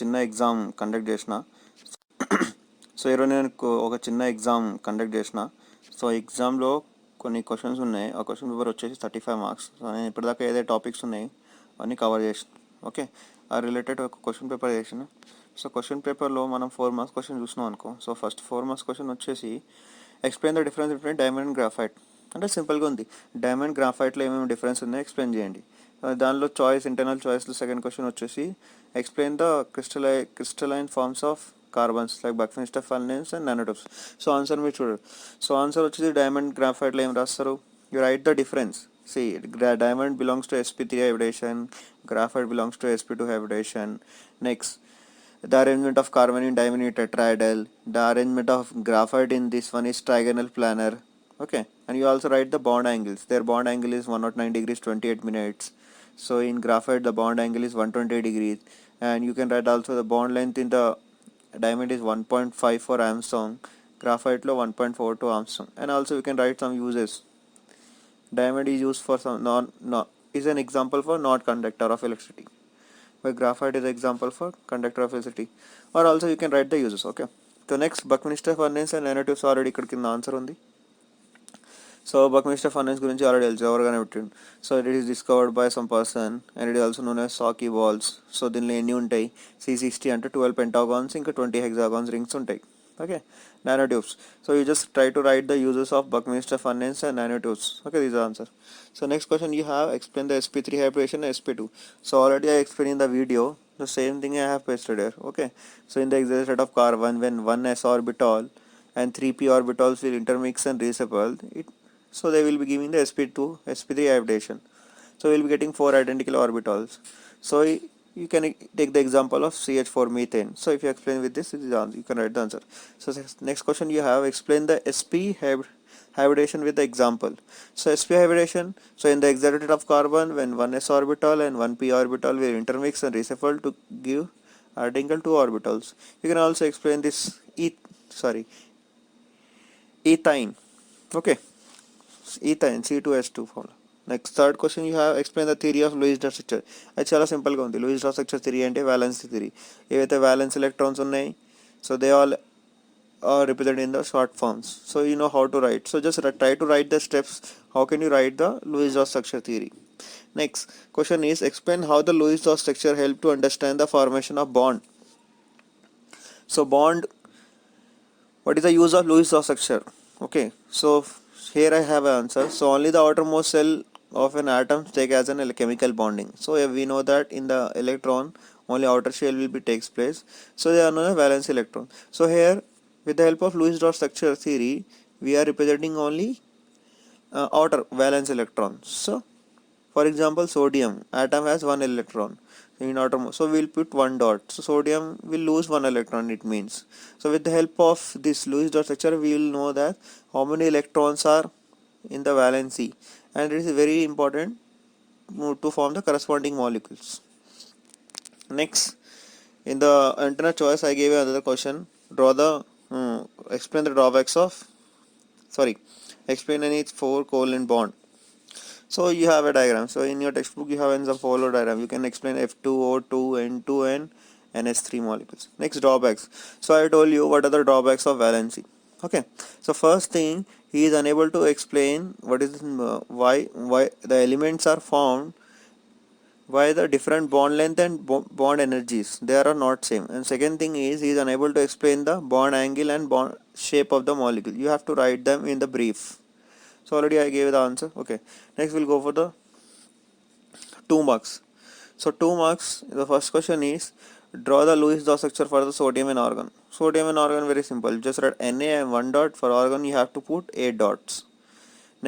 చిన్న exam conduct చేసిన. So ఈరోజు నేను ఒక చిన్న ఎగ్జామ్ కండక్ట్ చేసిన. సో ఎగ్జామ్లో కొన్ని క్వశ్చన్స్ ఉన్నాయి. ఆ క్వశ్చన్ పేపర్ వచ్చేసి 35 మార్క్స్. సో నేను ఇప్పటిదాకా ఏదైతే టాపిక్స్ ఉన్నాయి అవన్నీ కవర్ చేసిన. ఓకే, ఆ రిలేటెడ్ ఒక క్వశ్చన్ పేపర్ చేసిన. సో క్వశ్చన్ పేపర్లో మనం 4 మార్క్స్ క్వశ్చన్ చూసినాం అనుకో. సో ఫస్ట్ 4 మార్క్స్ క్వశ్చన్ వచ్చేసి explain the difference between diamond and graphite. అంటే సింపుల్గా ఉంది, డైమండ్ గ్రాఫైట్లో ఏమేమి డిఫరెన్స్ ఉన్నాయో ఎక్స్ప్లెయిన్ చేయండి. దానిలో ఇంటర్నల్ చాయిస్లో సెకండ్ క్వశ్చన్ వచ్చేసి explain the crystalline forms of carbons like buckminster furnace and nanotubes. So answer మీరు చూడరు. సో ఆన్సర్ వచ్చేసి డైమండ్ గ్రాఫైట్లో ఏం రాస్తారు, you write the difference. See, diamond belongs to sp3 hybridization, graphite belongs to sp2 hybridization. Next, the arrangement of carbon in diamond is tetrahedral. The arrangement of graphite in this one is trigonal planar. Okay, and you also write the bond angles. Their bond angle is 109 degrees 28 minutes. So in graphite the bond angle is 120 degrees, and you can write also the bond length in the diamond is 1.54 Armstrong, graphite lo 1.42 Armstrong. And also you can write some uses. Diamond is used for some is an example for not conductor of electricity, where graphite is an example for conductor of electricity. Or also you can write the uses. Okay, so next Buckminster furnace and nanotubes already ఇక్కడ కింద answer ఉంది. So buckminster furnace గురించి already తెలుసు, ఎవరిగానే పెట్టిండు. So it is discovered by some person and it also known as soccer balls. సో దీనిలో ఎన్ని ఉంటాయి, C60 అంటే 12 పెంటాగాన్స్ ఇంకా 20 హెక్సాగాన్స్ రింగ్స్ ఉంటాయి. Okay, nanotubes. So you just try to write the uses of Buckminster furnace and nanotubes. Okay, these are answer. So next question you have explain the sp3 hybridization and sp2. So already I explained in the video, the same thing I have pasted here. Okay, so in the exact state of carbon, when one s orbital and 3p orbitals will intermix and reassemble it, so they will be giving the sp3 hybridization. So we will be getting 4 identical orbitals. So you can take the example of CH4 methane. So if you explain with this, you can write the answer. So next question you have explain the sp hybridization with the example. So sp hybridization, so in the exact state of carbon, when one s orbital and one p orbital will intermix and reassemble to give identical 2 orbitals. You can also explain this ethine. Okay, ethine C2H2 formula. Next third question you have explain the theory of Lewis dot structure. అది చాలా సింపుల్గా ఉంది. Louis dot structure theory అంటే violence theory. ఏవైతే violence electrons ఉన్నాయి, so they all are represented in the short forms. So you know how to write. So just try to write the steps. How can you write the Lewis dot structure theory? Next question is explain how the Lewis dot structure help to understand the formation of bond. So bond, what is the use of Lewis dot structure? Okay, so here I have an answer. So only the outermost cell of an atom take as an chemical bonding. So we know that in the electron only outer shell will be takes place. So they are known as valence electron. So here with the help of Lewis dot structure theory we are representing only outer valence electrons. So for example sodium atom has 1 electron in outermost, so we'll put 1 dot. So sodium will lose 1 electron, it means. So with the help of this Lewis dot structure we will know that how many electrons are in the valency, and it is very important to form the corresponding molecules. Next, in the alternate choice I gave another question. Draw the explain the drawbacks of explain any 4 covalent bond. So you have a diagram. So in your textbook you have some follow diagram. You can explain F2O2 N2 and NH3 molecules. Next, drawbacks. So I told you what are the drawbacks of valency. Okay, so first thing, he is unable to explain what is why the elements are formed, why the different bond length and bond energies they are not same. And second thing is he is unable to explain the bond angle and bond shape of the molecule. You have to write them in the brief. So already I gave the answer. Okay, next we'll go for the 2 marks. So 2 marks, the first question is draw the Lewis dot structure for the sodium and argon. Sodium and argon very simple, just write Na and 1 dot. For argon you have to put 8 dots.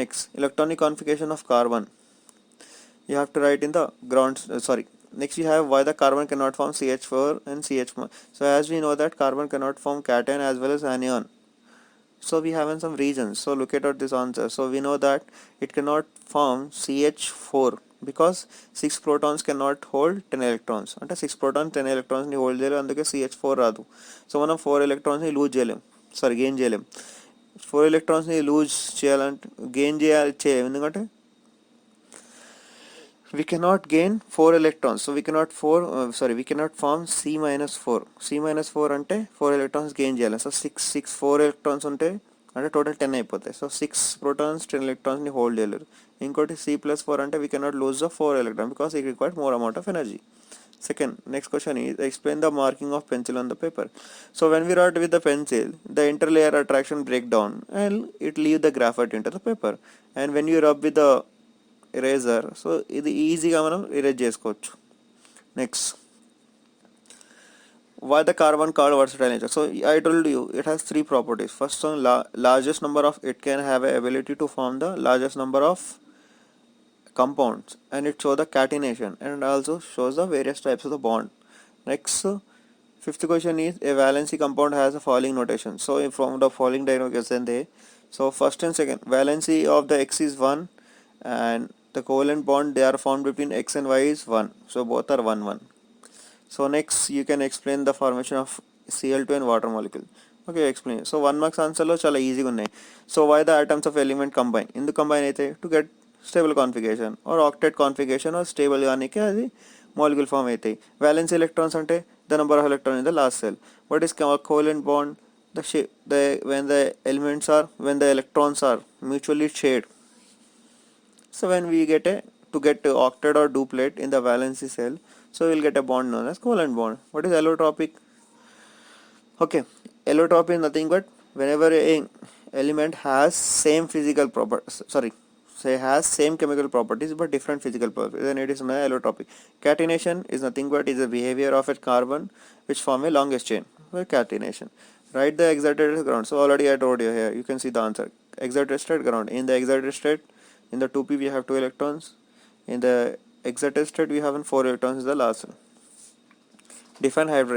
Next, electronic configuration of carbon, you have to write in the ground. Next you have why the carbon cannot form CH4 and CH1. So as we know that carbon cannot form cation as well as anion. So we have some reasons. So look at this answer. So we know that it cannot form CH4 because 6 protons cannot hold 10 electrons. అంటే 6 protons 10 electrons ని hold చేయలేం, అందుకే CH4 రాదు. So మనం 4 electrons ని loose చేయలేం, gain చేయలేం. 4 electrons ని లూజ్ చేయాలంటే గెయిన్ చేయలేం, ఎందుకంటే we cannot gain 4 electrons, so we cannot we cannot form C minus 4. C minus 4 అంటే 4 electrons gain చేయాలి. సో 4 electrons ఉంటే అంటే టోటల్ 10 అయిపోతాయి. సో 6 protons 10 electrons ని హోల్డ్ చేయలేరు. ఇంకోటి C plus 4 అంటే we cannot lose the 4 electrons because it requires more amount of energy. Second, next question is explain the marking of pencil on the paper. So when we write with the pencil, the interlayer attraction break down and it leave the graphite into the paper. And when you rub with the eraser, so ఇది ఈజీగా మనం erase చేసుకోవచ్చు. Next, why the carbon called versatile nature? So I told you it has three properties. First one, largest number of it can have a ability to form the largest number of compounds, and it shows the catenation and also shows the various types of the bond. Next, fifth question is a valency compound has a following notation. So from the following diagram they, so first and second valency of the X is 1 and the covalent bond they are formed between X and Y is 1, so both are 1 1. So next you can explain the formation of Cl2 and water molecule. Okay, explain. So 1 marks answer lo chala easy ga unnai. So why the atoms of element combine? In the combine aithe to get stable configuration or octet configuration or stable ganike adi molecule form aithayi. Valence electrons ante the number of electrons in the last cell. What is covalent bond? The shape, when the elements are, when the electrons are mutually shared. So when we get to get octet or duplet in the valency cell, so we'll get a bond known as covalent bond. What is allotropic? Okay, allotropic is nothing but whenever a element has same physical properties, has same chemical properties but different physical properties, then it is known as allotropic. Catenation is nothing but is the behavior of a carbon which form a longest chain. Catenation. Write the excited ground. So already I told you here, you can see the answer. Excited state ground. In the excited state, in the 2p we have 2 electrons. In the excited state we have 4 electrons is the last one. Define hybrid.